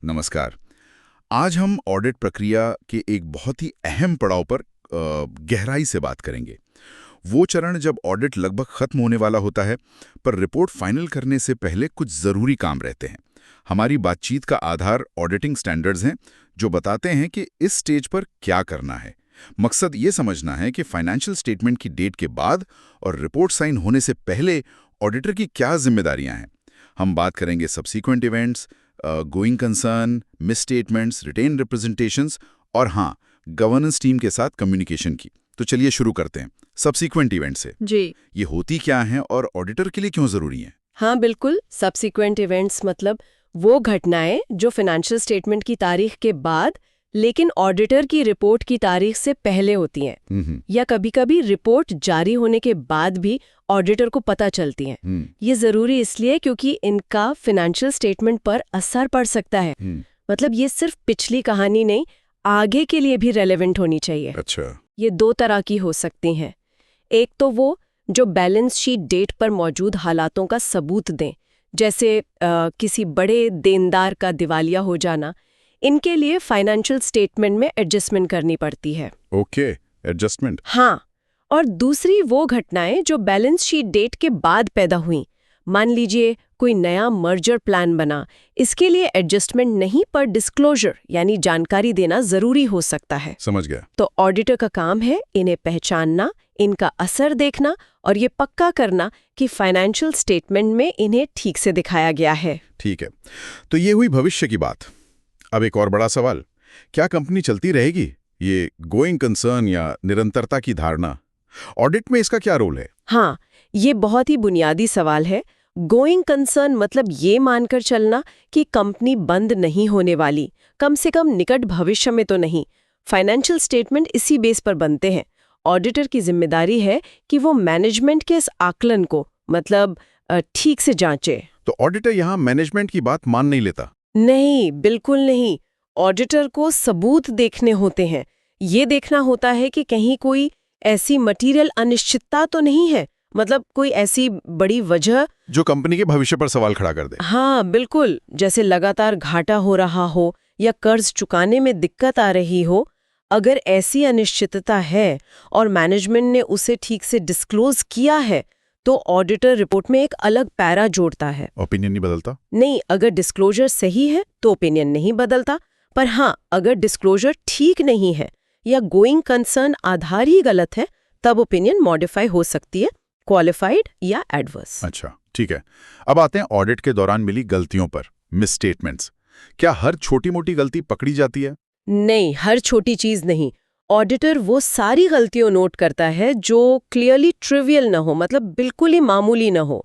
नमस्कार। आज हम ऑडिट प्रक्रिया के एक बहुत ही अहम पड़ाव पर गहराई से बात करेंगे। वो चरण जब ऑडिट लगभग खत्म होने वाला होता है, पर रिपोर्ट फाइनल करने से पहले कुछ जरूरी काम रहते हैं। हमारी बातचीत का आधार ऑडिटिंग स्टैंडर्ड्स हैं, जो बताते हैं कि इस स्टेज पर क्या करना है। मकसद ये समझना है कि फाइनेंशियल स्टेटमेंट की डेट के बाद और रिपोर्ट साइन होने से पहले ऑडिटर की क्या जिम्मेदारियां हैं। हम बात करेंगे subsequent events, going concern, misstatements, written representations और हाँ, गवर्नेंस टीम के साथ कम्युनिकेशन की। तो चलिए शुरू करते हैं सब्सीक्वेंट इवेंट से। जी ये होती क्या है और ऑडिटर के लिए क्यों जरूरी है? हाँ, बिल्कुल। सब्सिक्वेंट इवेंट्स मतलब वो घटनाएं जो फाइनेंशियल स्टेटमेंट की तारीख के बाद लेकिन ऑडिटर की रिपोर्ट की तारीख से पहले होती हैं, या कभी-कभी रिपोर्ट जारी होने के बाद भी ऑडिटर को पता चलती हैं। ये जरूरी इसलिए क्योंकि इनका फाइनेंशियल स्टेटमेंट पर असर पड़ सकता है। मतलब ये सिर्फ पिछली कहानी नहीं, आगे के लिए भी रेलेवेंट होनी चाहिए। अच्छा। ये दो तरह की हो सकती हैं। एक तो वो जो बैलेंस शीट डेट पर मौजूद हालातों का सबूत दें, जैसे किसी बड़े देनदार का दिवालिया हो जाना। इनके लिए फाइनेंशियल स्टेटमेंट में एडजस्टमेंट करनी पड़ती है। Okay, adjustment. हाँ, और दूसरी वो घटनाएं जो बैलेंस शीट डेट के बाद पैदा हुई। मान लीजिए कोई नया मर्जर प्लान बना, इसके लिए एडजस्टमेंट नहीं पर डिस्क्लोजर यानी जानकारी देना जरूरी हो सकता है। समझ गया। तो ऑडिटर का काम है इन्हें पहचानना, इनका असर देखना और ये पक्का करना कि फाइनेंशियल स्टेटमेंट में इन्हें ठीक से दिखाया गया है। ठीक है, तो ये हुई भविष्य की बात। अब एक और बड़ा सवाल, क्या कंपनी चलती रहेगी? ये गोइंग कंसर्न या निरंतरता की धारणा, ऑडिट में इसका क्या रोल है? हाँ, ये बहुत ही बुनियादी सवाल है। गोइंग कंसर्न मतलब ये मानकर चलना कि कंपनी बंद नहीं होने वाली, कम से कम निकट भविष्य में तो नहीं। फाइनेंशियल स्टेटमेंट इसी बेस पर बनते हैं। ऑडिटर की जिम्मेदारी है कि वो मैनेजमेंट के इस आकलन को मतलब ठीक से जांचे। तो ऑडिटर यहाँ मैनेजमेंट की बात मान नहीं लेता? नहीं, बिल्कुल नहीं। ऑडिटर को सबूत देखने होते हैं। ये देखना होता है कि कहीं कोई ऐसी मटेरियल अनिश्चितता तो नहीं है, मतलब कोई ऐसी बड़ी वजह जो कंपनी के भविष्य पर सवाल खड़ा कर दे। हाँ, बिल्कुल। जैसे लगातार घाटा हो रहा हो या कर्ज चुकाने में दिक्कत आ रही हो। अगर ऐसी अनिश्चितता है और मैनेजमेंट ने उसे ठीक से डिस्क्लोज किया है, तो ऑडिटर रिपोर्ट में एक अलग पैरा जोड़ता है। ओपिनियन नहीं बदलता? नहीं, अगर डिस्क्लोजर सही है तो ओपिनियन नहीं बदलता। पर हाँ, अगर डिस्क्लोजर ठीक नहीं है या गोइंग कंसर्न आधार ही गलत है, तब ओपिनियन मॉडिफाई हो सकती है, क्वालिफाइड या एडवर्स। अच्छा, ठीक है। अब आते हैं ऑडिट के दौरान मिली गलतियों पर, मिस स्टेटमेंट्स। क्या हर छोटी मोटी गलती पकड़ी जाती है? नहीं, हर छोटी चीज नहीं। ऑडिटर वो सारी गलतियों नोट करता है जो क्लियरली ट्रिवियल न हो, मतलब बिल्कुल ही मामूली न हो।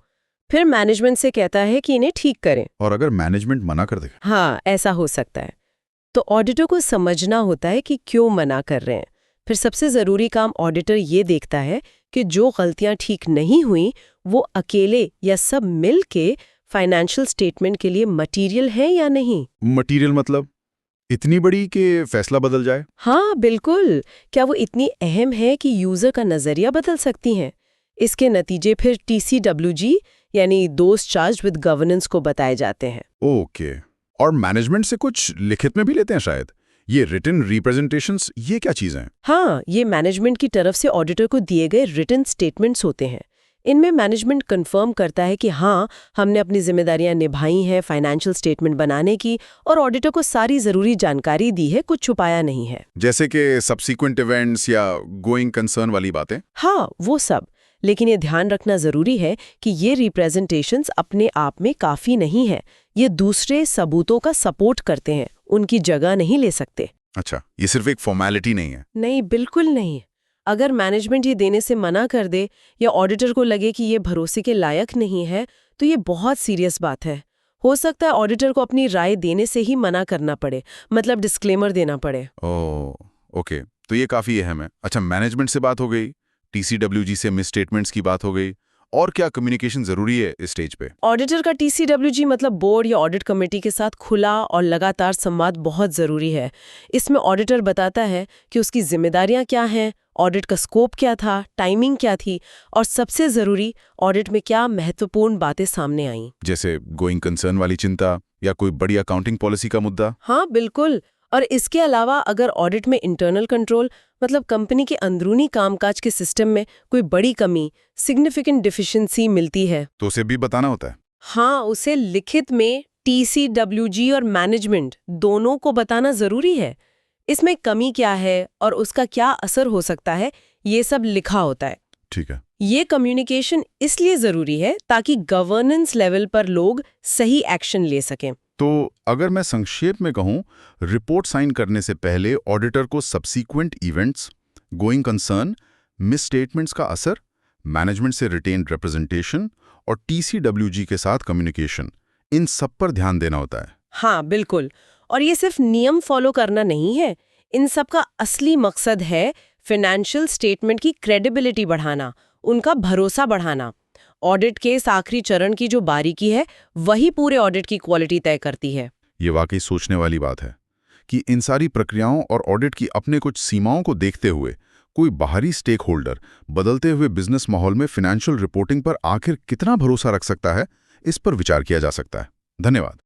फिर मैनेजमेंट से कहता है कि इन्हें ठीक करें। और अगर मैनेजमेंट मना कर दे? हाँ, ऐसा हो सकता है। तो ऑडिटर को समझना होता है कि क्यों मना कर रहे हैं। फिर सबसे ज़रूरी काम ऑडिटर ये देखता है कि जो गलतियां ठीक नहीं हुई वो अकेले या सब मिल के फाइनेंशियल स्टेटमेंट के लिए मटीरियल है या नहीं। मटीरियल मतलब इतनी बड़ी कि फैसला बदल जाए? हाँ, बिल्कुल। क्या वो इतनी अहम है कि यूज़र का नज़रिया बदल सकती हैं। इसके नतीजे फिर TCWG यानी दोज चार्ज विद गवर्नेंस को बताए जाते हैं। ओके। और मैनेजमेंट से कुछ लिखित में भी लेते हैं शायद? ये रिटन रिप्रेजेंटेशंस, ये क्या चीज़ हैं? हाँ, ये मैनेजमेंट की तरफ से ऑडिटर को दिए गए रिटन स्टेटमेंट्स होते हैं। इनमें मैनेजमेंट कंफर्म करता है कि हाँ, हमने अपनी जिम्मेदारियां निभाई हैं फाइनेंशियल स्टेटमेंट बनाने की, और ऑडिटर को सारी जरूरी जानकारी दी है, कुछ छुपाया नहीं है। जैसे कि सब्सीक्वेंट इवेंट्स या गोइंग कंसर्न वाली बातें? हाँ, वो सब। लेकिन ये ध्यान रखना जरूरी है कि ये रिप्रेजेंटेशंस अपने आप में काफी नहीं है। ये दूसरे सबूतों का सपोर्ट करते हैं, उनकी जगह नहीं ले सकते। अच्छा, ये सिर्फ एक फॉर्मेलिटी नहीं है? नहीं, बिल्कुल नहीं। अगर मैनेजमेंट ये देने से मना कर दे या ऑडिटर को लगे कि ये भरोसे के लायक नहीं है, तो ये बहुत सीरियस बात है। हो सकता है ऑडिटर को अपनी राय देने से ही मना करना पड़े, मतलब डिस्क्लेमर देना पड़े। ओह, ओके। तो ये काफी अहम है। अच्छा, मैनेजमेंट से बात हो गई, TCWG से मिस स्टेटमेंट्स की बात हो गई, और क्या कम्युनिकेशन जरूरी है इस स्टेज पे? ऑडिटर का TCWG मतलब बोर्ड या ऑडिट कमेटी के साथ खुला और लगातार संवाद बहुत जरूरी है। इसमें ऑडिटर बताता है कि उसकी जिम्मेदारियां क्या हैं, ऑडिट का स्कोप क्या था, टाइमिंग क्या थी, और सबसे जरूरी ऑडिट में क्या महत्वपूर्ण बातें सामने आईं। जैसे गोइंग कंसर्न वाली चिंता या कोई बड़ी अकाउंटिंग पॉलिसी का मुद्दा? हाँ बिल्कुल। और इसके अलावा अगर ऑडिट में इंटरनल कंट्रोल मतलब कंपनी के अंदरूनी कामकाज के सिस्टम में कोई बड़ी कमी, सिग्निफिकेंट डिफिशिएंसी मिलती है तो उसे भी बताना होता है। हाँ, उसे लिखित में TCWG और मैनेजमेंट दोनों को बताना जरूरी है। इसमें कमी क्या है और उसका क्या असर हो सकता है, ये सब लिखा होता है। ठीक है। ये कम्युनिकेशन इसलिए जरूरी है ताकि गवर्नेंस लेवल पर लोग सही एक्शन ले सकें। तो अगर मैं संक्षेप में कहूं, रिपोर्ट साइन करने से पहले ऑडिटर को subsequent events, going concern, miss statements का असर, मैनेजमेंट से रिटेन्ड रिप्रेजेंटेशन और TCWG के साथ कम्युनिकेशन, इन सब पर ध्यान देना होता है। हाँ बिल्कुल। और ये सिर्फ नियम फॉलो करना नहीं है, इन सब का असली मकसद है फाइनेंशियल स्टेटमेंट की क्रेडिबिलिटी बढ़ाना, उनका भरोसा बढ़ाना। ऑडिट के इस आखिरी चरण की जो बारीकी है, वही पूरे ऑडिट की क्वालिटी तय करती है। ये वाकई सोचने वाली बात है कि इन सारी प्रक्रियाओं और ऑडिट की अपने कुछ सीमाओं को देखते हुए कोई बाहरी स्टेक होल्डर बदलते हुए बिजनेस माहौल में फाइनेंशियल रिपोर्टिंग पर आखिर कितना भरोसा रख सकता है, इस पर विचार किया जा सकता है। धन्यवाद।